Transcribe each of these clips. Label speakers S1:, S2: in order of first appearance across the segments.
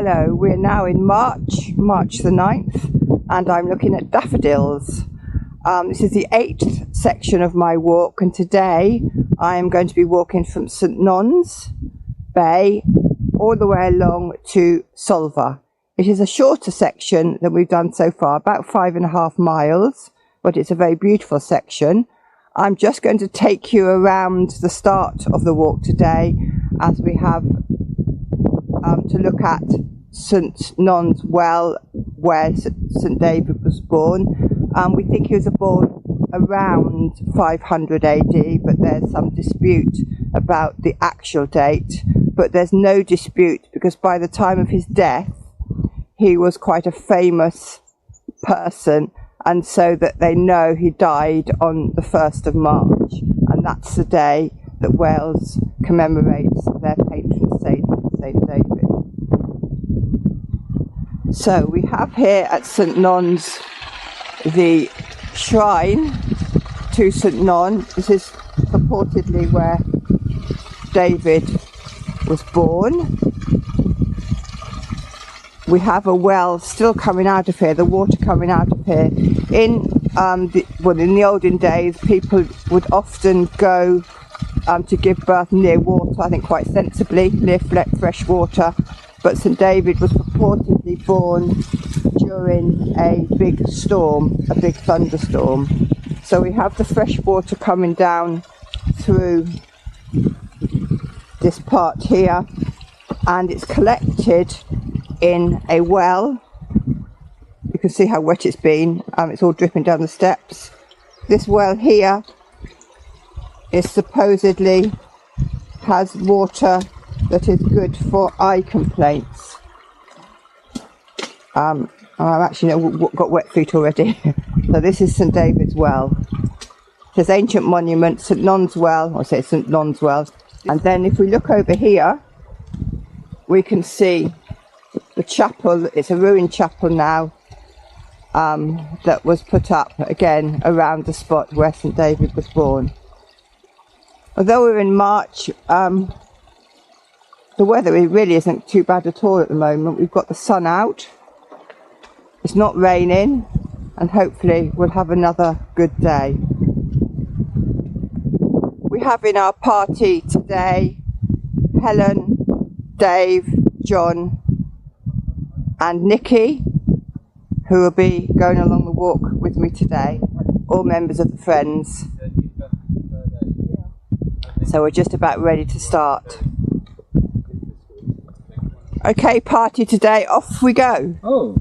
S1: Hello, we're now in March the 9th, and I'm looking at daffodils. This is the 8th section of my walk, and today I am going to be walking from St Non's Bay all the way along to Solva. It is a shorter section than we've done so far, about 5.5 miles, but it's a very beautiful section. I'm just going to take you around the start of the walk today, as we have to look at St Non's Well, where St David was born. We think he was born around 500 AD, but there's some dispute about the actual date. But there's no dispute, because by the time of his death, he was quite a famous person, and so that they know he died on the 1st of March, and that's the day that Wales commemorates their patron saint, St David. So we have here at St Non's the shrine to St Non. This is purportedly where David was born. We have a well still coming out of here, the water coming out of here. In the olden days, people would often go to give birth near water, I think quite sensibly, near fresh water. But St David was purportedly born during a big storm, a big thunderstorm. So we have the fresh water coming down through this part here, and it's collected in a well. You can see how wet it's been. It's all dripping down the steps. This well here is supposedly has water that is good for eye complaints. I've actually got wet feet already. So this is St David's Well. It says ancient monument, St Non's Well, or say St Non's Well. And then if we look over here, we can see the chapel. It's a ruined chapel now, that was put up again around the spot where St David was born. Although we're in March, the weather really isn't too bad at all at the moment. We've got the sun out, it's not raining, and hopefully we'll have another good day. We have in our party today Helen, Dave, John and Nikki, who will be going along the walk with me today, all members of the Friends. So we're just about ready to start. Okay, party today, off we go.
S2: Oh.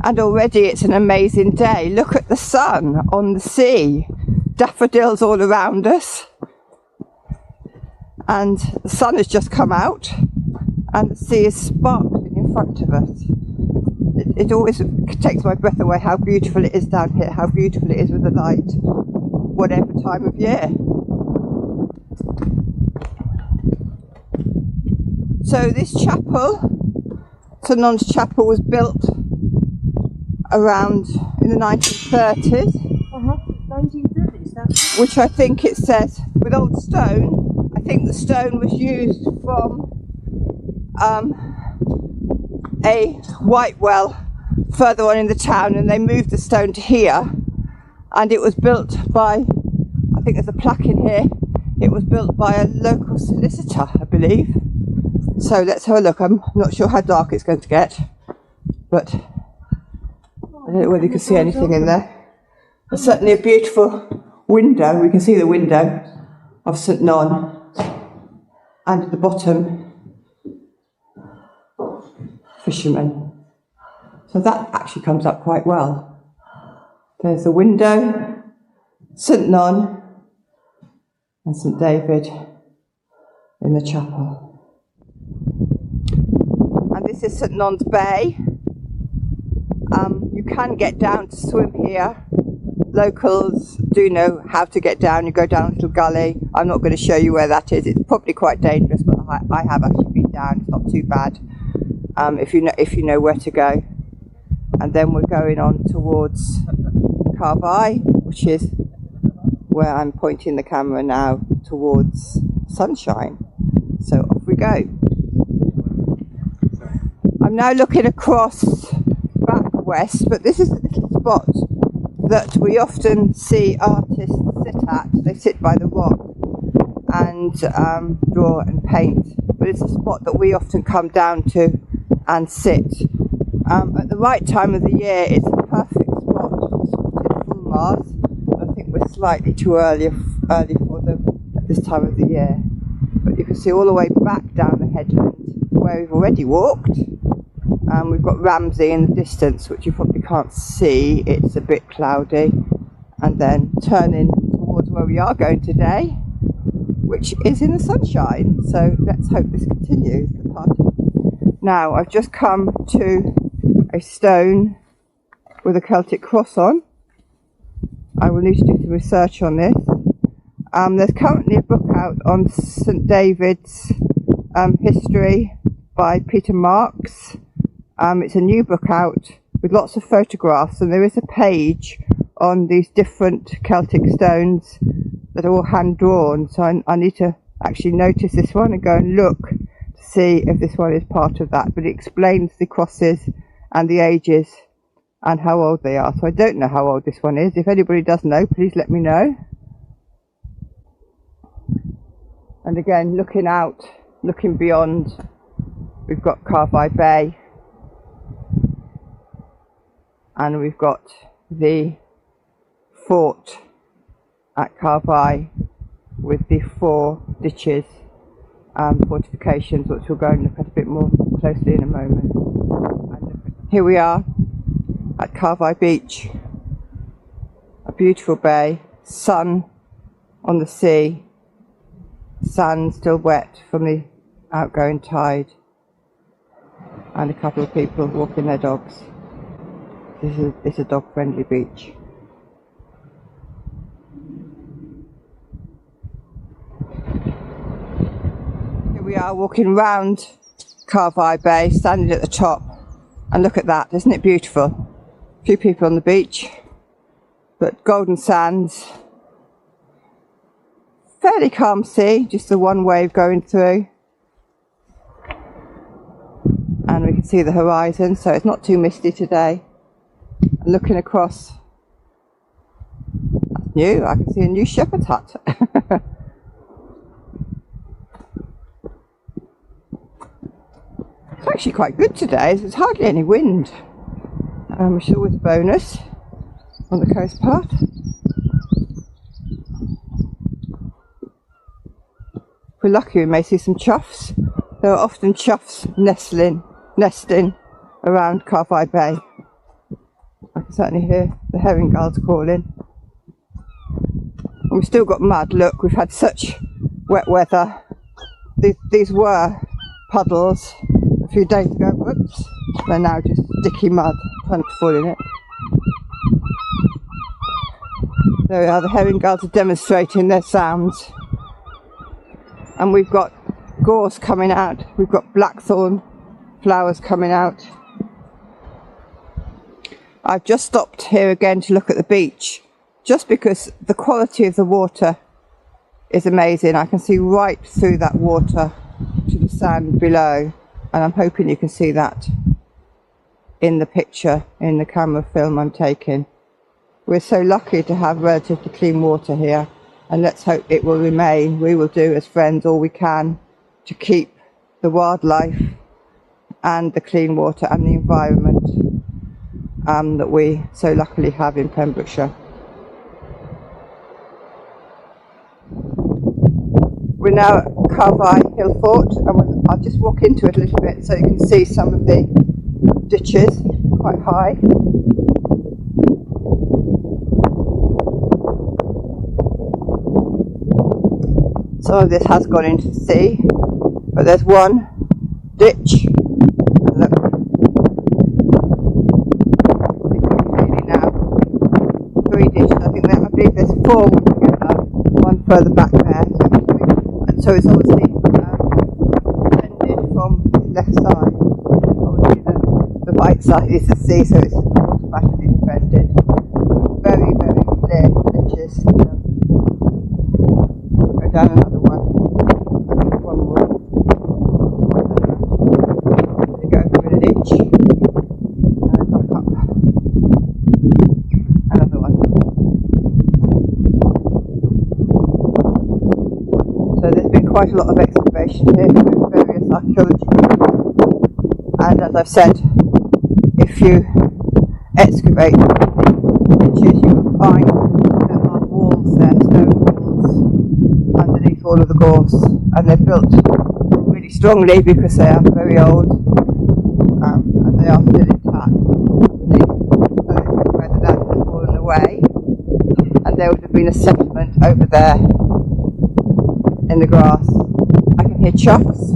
S1: And already it's an amazing day. Look at the sun on the sea. Daffodils all around us. And the sun has just come out, and the sea is sparkling in front of us. It always takes my breath away how beautiful it is down here, how beautiful it is with the light, whatever time of year. So this chapel, St Non's Chapel, was built around in the 1930s.
S3: 1930s, that's...
S1: Which I think it says, with old stone, I think the stone was used from a white well further on in the town, and they moved the stone to here, and it was built by, I think there's a plaque in here, it was built by a local solicitor, I believe. So let's have a look. I'm not sure how dark it's going to get, but I don't know whether you can see anything in there. There's certainly a beautiful window. We can see the window of St Non, and at the bottom, fishermen. So that actually comes up quite well. There's the window, St Non and St David in the chapel. And this is St Non's Bay. You can get down to swim here. Locals do know how to get down. You go down a little gully. I'm not going to show you where that is. It's probably quite dangerous, but I have actually been down. It's not too bad if you know where to go. and then we're going on towards Carvi, which is where I'm pointing the camera now, towards sunshine. So off we go. I'm now looking across back west, but this is a little spot that we often see artists sit at. They sit by the rock and draw and paint, but it's a spot that we often come down to and sit. At the right time of the year, it's a perfect spot for spotted fulmars. I think we're slightly too early for them at this time of the year, but you can see all the way back down the headland where we've already walked. We've got Ramsey in the distance, which you probably can't see, it's a bit cloudy, and then turning towards where we are going today, which is in the sunshine. So let's hope this continues, the party. Now I've just come to a stone with a Celtic cross on. I will need to do some research on this. There's currently a book out on St David's history by Peter Marks. It's a new book out with lots of photographs, and there is a page on these different Celtic stones that are all hand drawn. So I need to actually notice this one and go and look to see if this one is part of that. But it explains the crosses and the ages and how old they are. So I don't know how old this one is. If anybody does know, please let me know. And again, looking out, looking beyond, we've got Carvi Bay. And we've got the fort at Carvi with the 4 ditches, fortifications, which we'll go and look at a bit more closely in a moment. And here we are at Carvi Beach, a beautiful bay, sun on the sea, sand still wet from the outgoing tide, and a couple of people walking their dogs. It's a dog-friendly beach. Here we are walking round Carvi Bay, standing at the top, and look at that, isn't it beautiful? A few people on the beach, but golden sands, fairly calm sea, just the one wave going through, and we can see the horizon, so it's not too misty today. Looking across, that's new, I can see a new shepherd's hut. It's actually quite good today, there's hardly any wind, which is always a bonus on the coast part. If we're lucky we may see some choughs. There are often choughs nesting around Carvi Bay. I can certainly hear the herring gulls calling. And we've still got mud. Look, we've had such wet weather. These were puddles a few days ago. Whoops. They're now just sticky mud. Trying to fall in it. There we are. The herring gulls are demonstrating their sounds. And we've got gorse coming out. We've got blackthorn flowers coming out. I've just stopped here again to look at the beach, just because the quality of the water is amazing. I can see right through that water to the sand below, and I'm hoping you can see that in the picture, in the camera film I'm taking. We're so lucky to have relatively clean water here, and let's hope it will remain. We will do as friends all we can to keep the wildlife and the clean water and the environment that we so luckily have in Pembrokeshire. We're now at Carvi Hill Fort, and I'll just walk into it a little bit so you can see some of the ditches, quite high. Some of this has gone into the sea, but there's one ditch. Look, now 3 ditches. I believe there's 4 altogether. One further back there, and so it's obviously blended from the left side. Obviously, the right side is the sea, so it's defended. Very, very clear ditches. Go down another one. One more. There you go, through the ditch. And then back up. Another one. So there's been quite a lot of excavation here through various archaeology groups. And as I've said, if you excavate the ditches, you will find there are walls there, stone walls, underneath all of the gorse, and they're built really strongly because they are very old, and they are still intact underneath, so where the land has fallen away, and there would have been a settlement over there in the grass. I can hear choughs.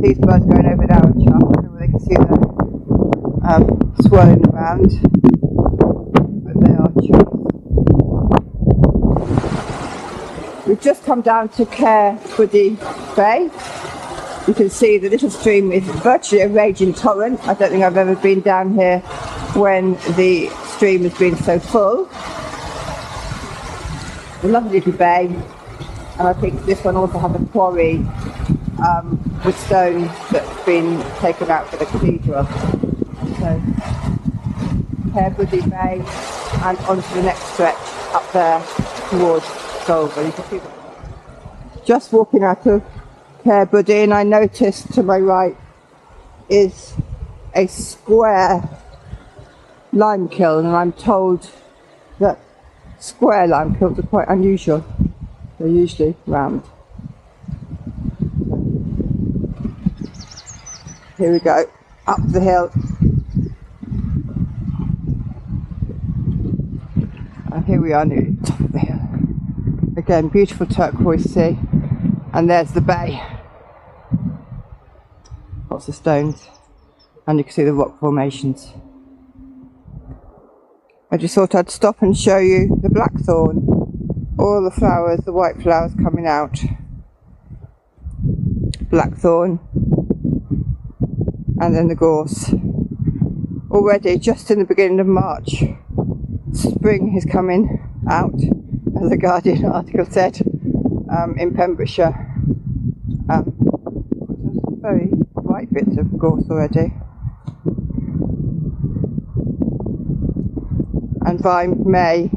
S1: These birds going over now and choughs, so they can see them swirling around, but they are choughs. We've just come down to Pembrokeshire Bay. You can see the little stream is virtually a raging torrent. I don't think I've ever been down here when the stream has been so full. A lovely little bay, and I think this one also has a quarry with stones that's been taken out for the cathedral. So, Pembrokeshire Bay and onto the next stretch up there towards Solva. You can see that. Just walking out of Pembrokeshire, and I noticed to my right is a square lime kiln, and I'm told that square lime kilns are quite unusual. They're usually round. Here we go, up the hill. And here we are near the top of the hill. Again, beautiful turquoise sea. And there's the bay. Lots of stones. And you can see the rock formations. I just thought I'd stop and show you the blackthorn. All the flowers, the white flowers coming out. Blackthorn. And then the gorse. Already, just in the beginning of March, spring is coming out, as the Guardian article said, in Pembrokeshire. Very bright bits of gorse already. And by May,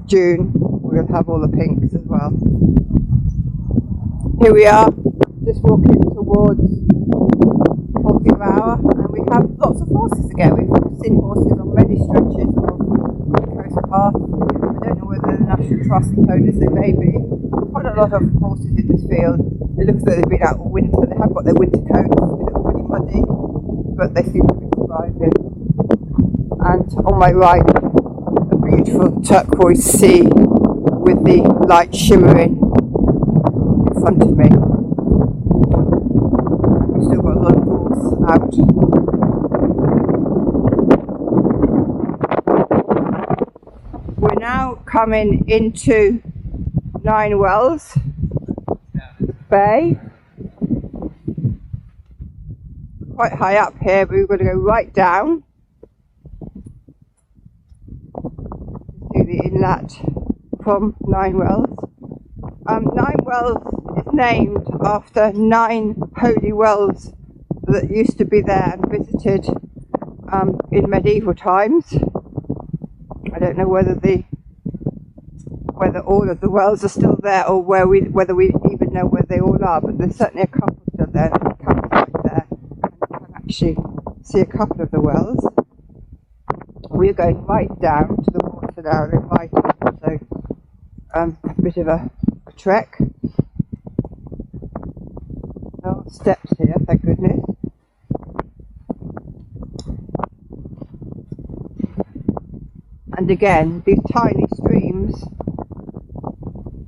S1: June, we'll have all the pinks as well. Here we are, just walking towards hour, and we have lots of horses again. We've seen horses on many stretches of the coast path. I don't know whether the National Trust told us there may be quite a lot of horses in this field. It looks like they've been out all winter. They have got their winter coats. They look pretty muddy, but they seem to be surviving. And on my right, a beautiful turquoise sea with the light shimmering in front of me. We've still got a lot of gorse out. We're now coming into Nine Wells Bay. Quite high up here, but we're going to go right down. See the inlet from Nine Wells. Nine Wells is named after 9 holy wells that used to be there and visited in medieval times. I don't know whether all of the wells are still there, or whether we even know where they all are, but there's certainly a couple still there. There's a campsite there, and you can actually see a couple of the wells. We're going right down to the water now, right in, so a bit of a trek. Oh, steps here, thank goodness. And again, these tiny streams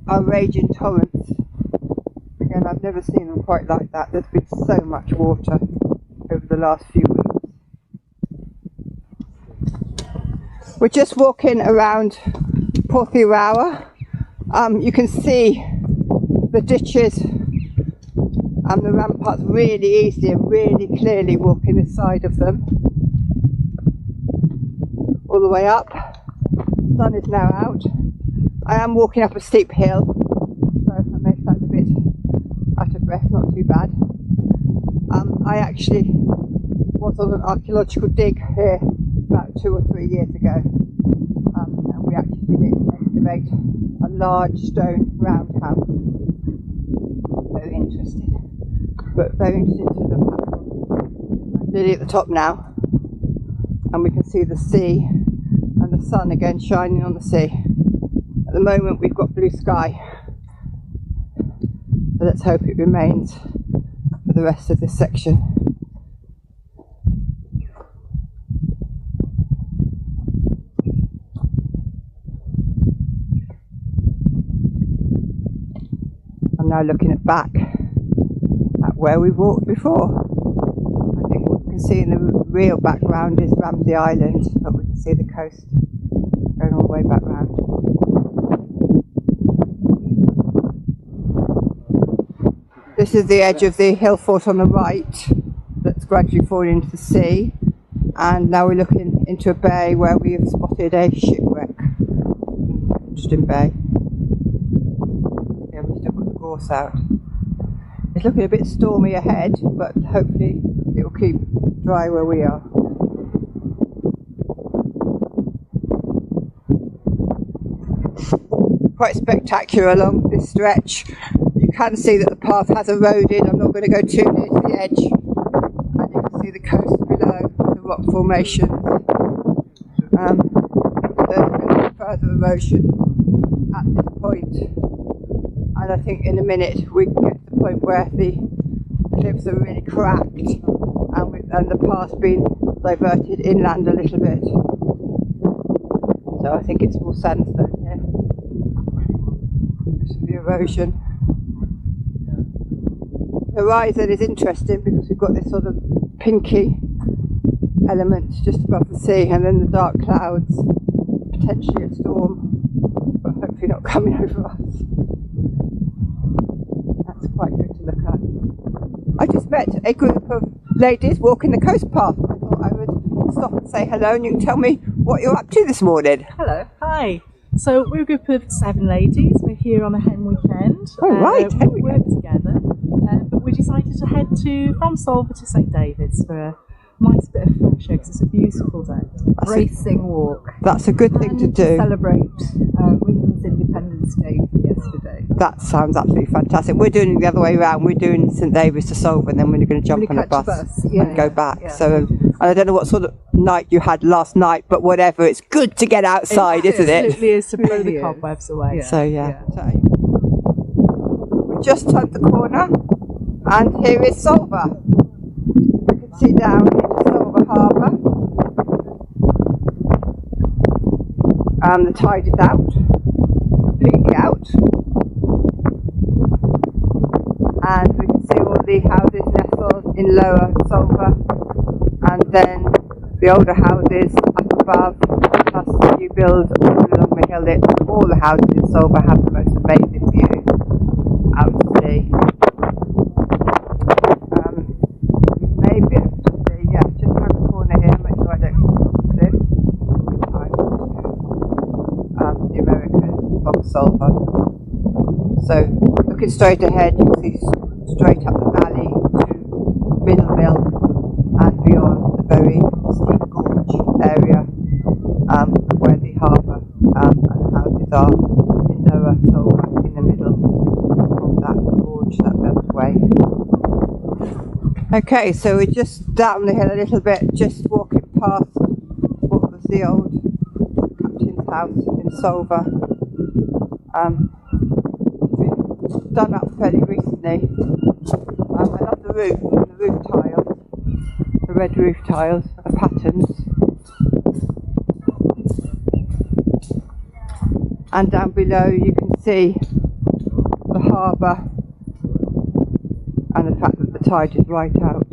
S1: are raging torrents. Again, I've never seen them quite like that. There's been so much water over the last few weeks. We're just walking around Pembrokeshire. You can see the ditches and the ramparts really easily and really clearly walking the side of them. all the way up. The sun is now out. I am walking up a steep hill, so I may sound a bit out of breath, not too bad. I actually was on an archaeological dig here about 2 or 3 years ago, and we actually did excavate a large stone roundhouse. Very interesting, but very interesting to look at. I'm nearly at the top now, and we can see the sea and the sun again shining on the sea. At the moment we've got blue sky, so let's hope it remains for the rest of this section. I'm now looking back at where we walked before. I think what we can see in the real background is Ramsey Island, but we can see the coast going all the way back round. This is the edge of the hill fort on the right that's gradually falling into the sea, and now we're looking into a bay where we have spotted a shipwreck. Interesting bay. Yeah, we've still got the gorse out. It's looking a bit stormy ahead, but hopefully it will keep dry where we are. Quite spectacular along this stretch. You can see that the path has eroded. I'm not going to go too near to the edge. And you can see the coast below, the rock formation. There's been further erosion at this point. And I think in a minute we can get to the point where the cliffs are really cracked and the path's been diverted inland a little bit. So I think it's more sandstone here. This is the erosion. The horizon is interesting because we've got this sort of pinky element just above the sea, and then the dark clouds, potentially a storm, but hopefully not coming over us. That's quite good to look at. I just met a group of ladies walking the coast path. I thought I would stop and say hello, and you can tell me what you're up to this morning.
S3: Hello. Hi. So we're a group of 7 ladies. We're here on a hen weekend.
S1: Oh right, hen
S3: we work together, but we decided to head from Solva to St David's for a nice bit of fresh air because it's a beautiful day.
S2: Racing walk.
S1: That's a good thing to do.
S2: Celebrate Women's Independence Day yesterday.
S1: That sounds absolutely fantastic. We're doing it the other way around. We're doing St David's to Solva, and then we're going to jump on a bus and go back.
S2: Yeah.
S1: So, and I don't know what sort of night you had last night, but whatever, it's good to get outside, isn't it?
S3: Absolutely is to blow the cobwebs away.
S1: So yeah. So, we just turned the corner, and here is Solva. We can see down into Solva Harbour. The tide is out, completely out, and we can see all the houses nestled in lower Solva, and then the older houses up above, plus new builds all along the hill. All the houses in Solva have the most amazing view out to sea. Maybe able to see, yeah, just around the corner here, make sure I don't slip. The Americans from Solva. So looking straight ahead, you can see straight up the valley to Middle Mill and beyond the very steep gorge area where the harbour and the houses are in lower Solva, in the middle of that gorge, that beltway. Okay, so we're just down the hill a little bit, just walking past what was the old captain's house in Solva. Done up fairly recently. I love the roof tiles, the red roof tiles, the patterns. And down below you can see the harbour and the fact that the tide is right out.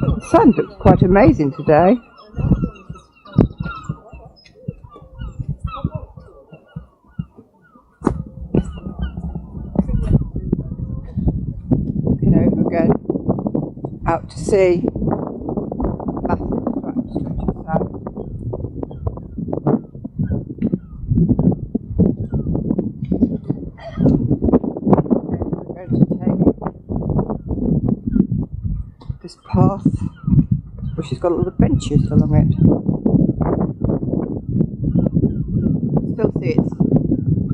S1: The sun looks quite amazing today. out to sea. Massive stretch of south. We're going to take this path, which has got a lot of benches along it. Still see it's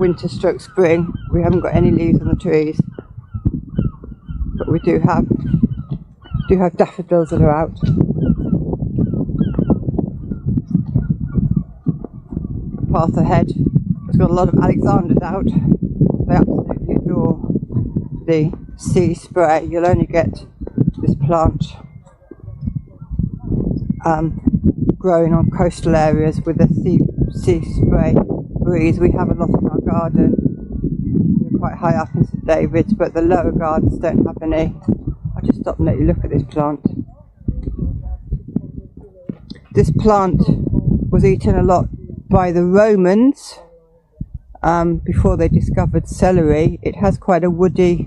S1: winter stroke spring. We haven't got any leaves on the trees, but we do have daffodils that are out. The path ahead has got a lot of Alexanders out. They absolutely adore the sea spray. You'll only get this plant growing on coastal areas with the sea spray breeze. We have a lot in our garden. We're quite high up in St David's, but the lower gardens don't have any. I'll just stop and let you look at this plant. This plant was eaten a lot by the Romans before they discovered celery. It has quite a woody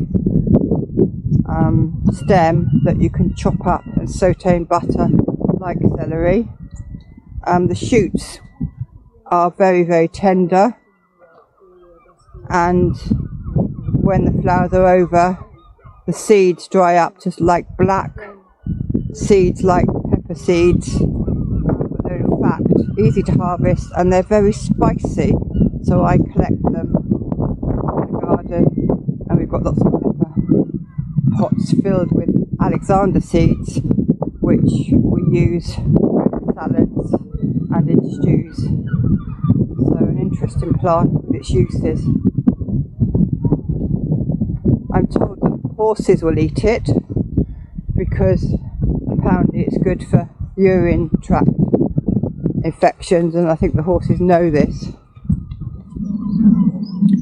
S1: stem that you can chop up and saute in butter like celery. The shoots are very, very tender, and when the flowers are over, the seeds dry up just like black seeds, like pepper seeds, but they're in fact easy to harvest and they're very spicy, so I collect them in the garden, and we've got lots of pepper pots filled with Alexander seeds, which we use in salads and in stews. So an interesting plant with its uses. I'm told that horses will eat it because apparently it's good for urine tract infections, and I think the horses know this.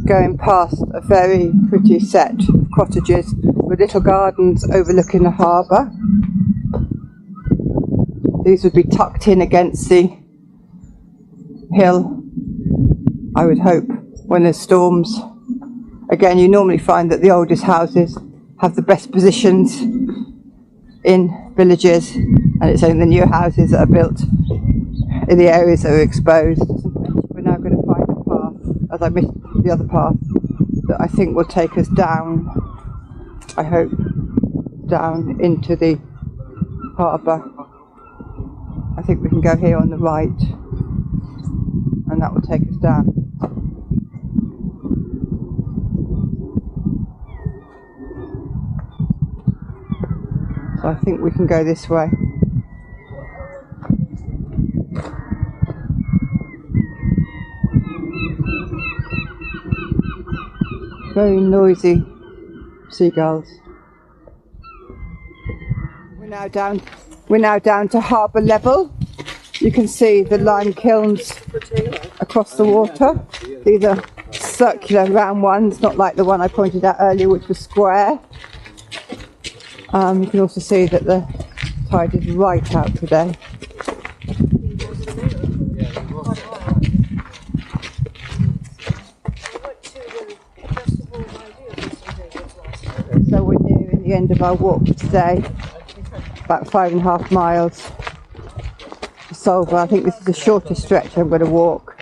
S1: Going past a very pretty set of cottages with little gardens overlooking the harbour. These would be tucked in against the hill, I would hope, when there's storms. Again, you normally find that the oldest houses have the best positions in villages, and it's only the new houses that are built in the areas that are exposed. We're now going to find a path, as I missed the other path, that I think will take us down, I hope, down into the harbour. I think we can go here on the right, and that will take us down. So I think we can go this way. Very noisy seagulls. We're now down to harbour level. You can see the lime kilns across the water. These are circular round ones, not like the one I pointed out earlier, which was square. You can also see that the tide is right out today. So we're nearing the end of our walk for today, about 5.5 miles to Solva. I think this is the shortest stretch I'm going to walk.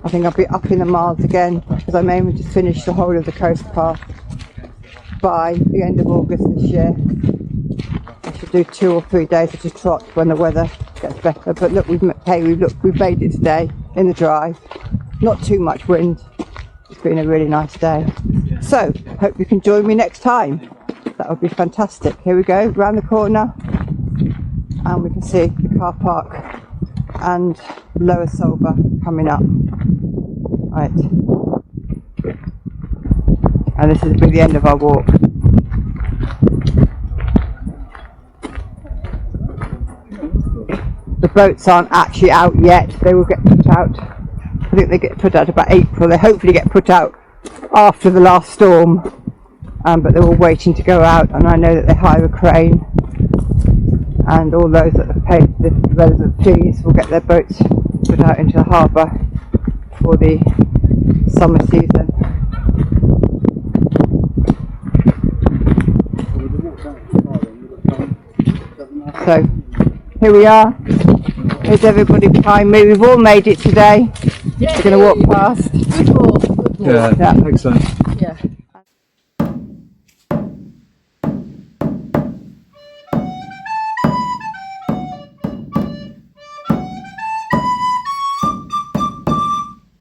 S1: I think I'll be up in the miles again, because I'm aiming to finish the whole of the coast path by the end of August this year. I should do 2 or 3 days of a trot when the weather gets better. But look, we've made it today in the dry. Not too much wind. It's been a really nice day. So, hope you can join me next time. That would be fantastic. Here we go, round the corner, and we can see the car park and Lower Solva coming up. Right. And this has been the end of our walk. The boats aren't actually out yet. They will get put out. I think they get put out about April. They hopefully get put out after the last storm. But they're all waiting to go out, and I know that they hire a crane, and all those that have paid the relevant fees will get their boats put out into the harbour for the summer season. So here we are. Here's everybody behind me. We've all made it today. We're going to walk past.
S2: Good walk.
S4: Yeah,
S1: Yeah.
S4: excellent.